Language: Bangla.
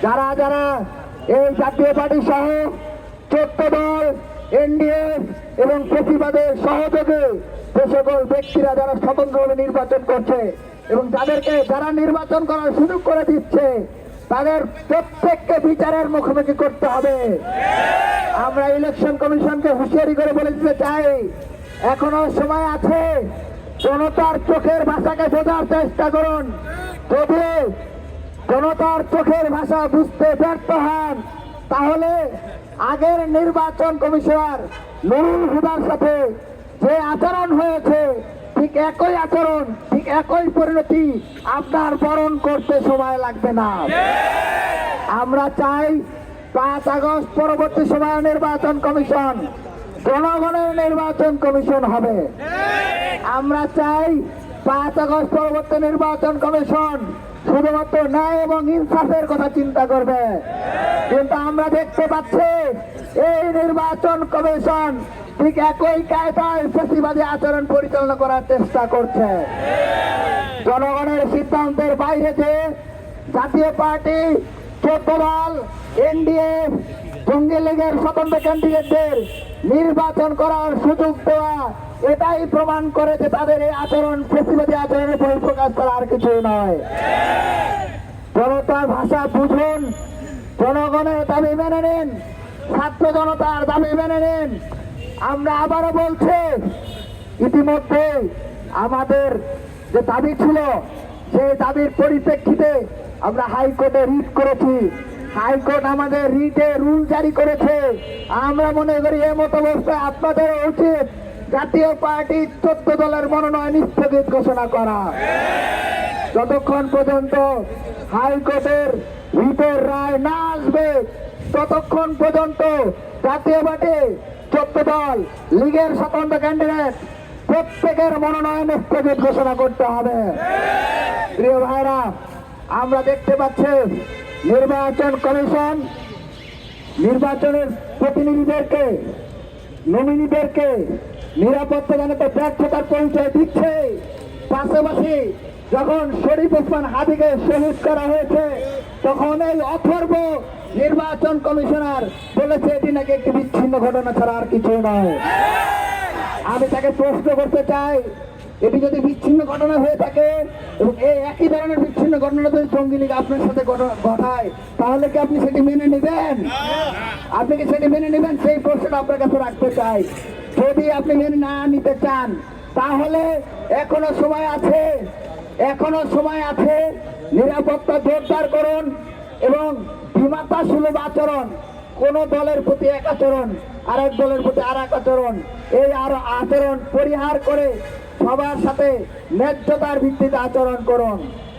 যারা যারা এই জাতীয় পার্টি সহ 14 দল এনডিএ এবং প্রতিবাদের সহযোগে যে সকল ব্যক্তিরা যারা স্বতন্ত্রভাবে নির্বাচন করছে এবং যারা নির্বাচন করার সুযোগ করে দিচ্ছে তাদের প্রত্যেককে বিচারের মুখোমুখি করতে হবে। আমরা ইলেকশন কমিশনকে হুঁশিয়ারি করে বলে দিতে চাই, এখনো সময় আছে, জনতার চোখের ভাষাকে বোঝার চেষ্টা করুন। যদি জনতার চোখের ভাষা বুঝতে ব্যর্থ হন তাহলে আগের নির্বাচন কমিশনার নুরুল হুদার সাথে যে আচরণ হয়েছে ঠিক একই আচরণ, ঠিক একই পরিণতি আপনার বরণ করতে সময় লাগবে না। আমরা চাই 5 আগস্ট পরবর্তী সময় নির্বাচন কমিশন জনগণের নির্বাচন কমিশন হবে। আমরা চাই 5 আগস্ট পরবর্তী নির্বাচন কমিশন শুধুমাত্র ন্যায় এবং ইনসাফের কথা চিন্তা করবে, কিন্তু আমরা দেখতে পাচ্ছি এই নির্বাচন কমিশন ঠিক একই কায়দায় ফ্যাসিবাদী আচরণ পরিচালনা করার চেষ্টা করছে। জনগণের সিদ্ধান্তের বাইরে যে জাতীয় পার্টি 14 দল এনডিএ জঙ্গি লীগের স্বতন্ত্র ক্যান্ডিডেটদের নির্বাচন করার সুযোগ দেওয়া এটাই প্রমাণ করে যে তাদের এই আচরণ ফ্যাসিবাদী আচরণের বহিঃপ্রকাশ করা আর কিছুই নয়। জনতার ভাষা বুঝুন, জনগণের দাবি মেনে নিন, ছাত্র জনতার দাবি মেনে নিন। আমরা আবারও বলছি, ইতিমধ্যে আমাদের যে দাবি ছিল সেই দাবির পরিপ্রেক্ষিতে আমরা হাইকোর্টে রিট করেছি। হাইকোর্ট আমাদের রিটে রুল জারি করেছে। আমরা মনে করি এমত অবস্থায় আপনাদের উচিত জাতীয় পার্টি 14 দলের মনোনয়ন স্থগিত ঘোষণা করা। যতক্ষণ পর্যন্ত হাইকোর্টের রিটের রায় না আসবে ততক্ষণ পর্যন্ত জাতীয় পার্টি 14 দল লীগের স্বতন্ত্র ক্যান্ডিডেট প্রত্যেকের মনোনয়ন স্থগিত ঘোষণা করতে হবে। প্রিয় ভাইরা, আমরা দেখতে পাচ্ছি নির্বাচন কমিশন নির্বাচনের প্রতিনিধিদেরকে, নমিনিদেরকে নিরাপত্তাজনিত ব্যর্থতার পরিচয় দিচ্ছে। পাশাপাশি যখন শরীফ ওসমান হাদিকে শহীদ করা হয়েছে তখন এই অথর্ব নির্বাচন কমিশনার বলেছে এটি নাকি একটি বিচ্ছিন্ন ঘটনা ছাড়া আর কিছু নয়। আমি তাকে প্রশ্ন করতে চাই, এটি যদি বিচ্ছিন্ন ঘটনা হয়ে থাকে এবং এই একই ধরনের বিচ্ছিন্ন ঘটনা যদি জঙ্গি লীগ আপনার সাথে ঘটায় তাহলে কি আপনি সেটি মেনে নেবেন? আপনি কি সেটি মেনে নেবেন? সেই প্রশ্নটা আপনার কাছে রাখতে চাই। যদি আপনি মেনে না নিতে চান তাহলে এখনো সময় আছে, এখনো সময় আছে। নিরাপত্তা জোরদার করুন এবং বিমাতা সুলভ আচরণ, কোন দলের প্রতি এক আচরণ, আরেক দলের প্রতি আর এক আচরণ, এই আচরণ পরিহার করে সবার সাথে ন্যায্যতার ভিত্তিতে আচরণ করুন।